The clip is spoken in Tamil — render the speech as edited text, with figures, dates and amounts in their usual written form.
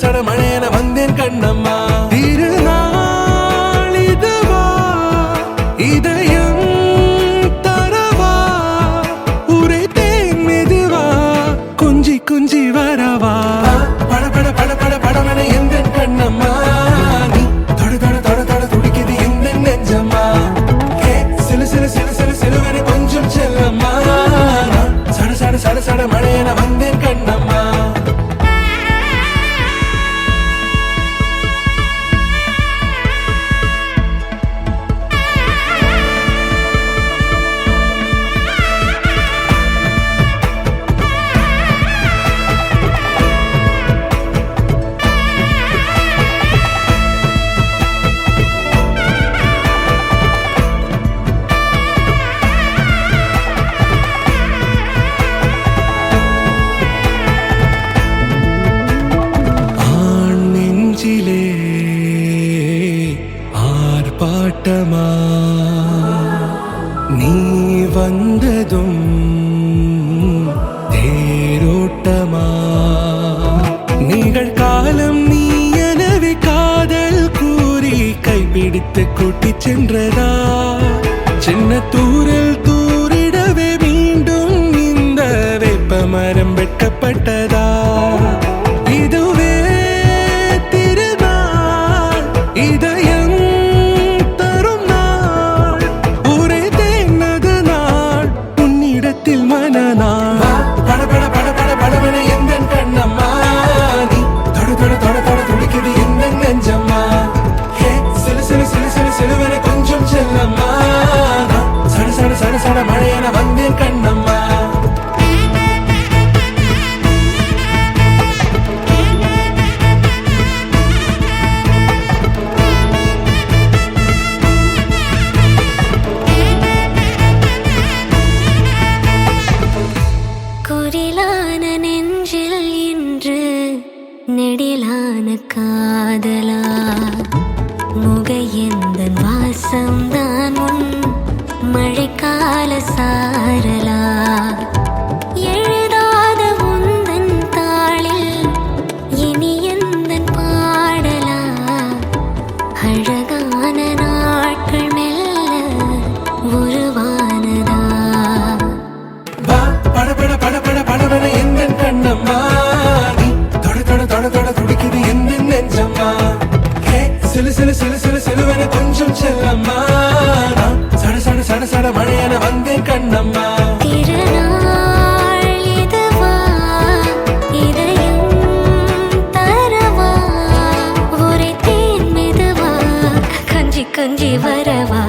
சட மழையன வந்தேன் கண்ணம்மா. திருநாள் இதுவா இதயம் தரவா உரைத்தேன் மெதுவா கொஞ்சி கொஞ்சி வரவா. பட பட பட பட படவன எந்த கண்ணம்மா நீ தொட தொட தொட தொட துடிக்குது எந்த நெஞ்சம்மா. சிலு சிலு சிலு சிலு சிலுவனை கொஞ்சம் செல்லம்மா. சட சட சட சட மழையன வந்தேன் கண்ணம்மா. ஆர்ப்பாட்டமா நீ வந்ததும் தேரோட்டமா நிகழ்காலம் நீ எனவே காதல் கூறி கைப்பிடித்து கூட்டிச் சென்றதா. சின்ன தூரல் தூரிடவே மீண்டும் இந்த வேப்ப மரம் வெட்கப்பட்டதா. இதுவே திருநாள் இதயம் தரும் நாள் உரைத்தேனது நாள் உன்னிடத்தில் மனநாள். பட பட பட பட படவன எந்த கண்ணம்மா நீ தொட தொட தொட தொட துடிக்குது எந்த நெஞ்சம்மா. சிலு சிலு சிலு சிலு சிலுவன கொஞ்சம் செல்லம்மா. சட சட சட சட மழையன வந்தேன் கண்ணம்மா. குரிலான நெஞ்சில் இன்று நெடிலான காதலா முக எந்த வாசம்தான் உன் மழைக்கால சாரலா. எழுதாத உந்தன் தாளில் இனி எந்தன் பாடலா. அழகான நாட்கள் மெல்ல உருவானதா. பட பட பட பட படவன எந்த கண்ணம்மா நீ தொட தொட தொட தொட துடிக்குது எந்த நெஞ்சம்மா. சிலு சிலு சிலு சிலு சிலுவன கொஞ்சம் செல்லம்மா. சட சட சட சட மழையன வந்தேன் கண்ணம்மா. திருநாள் இதுவா இதயம் தரவா உரைத்தேன் மெதுவா கொஞ்சி கொஞ்சி வரவா.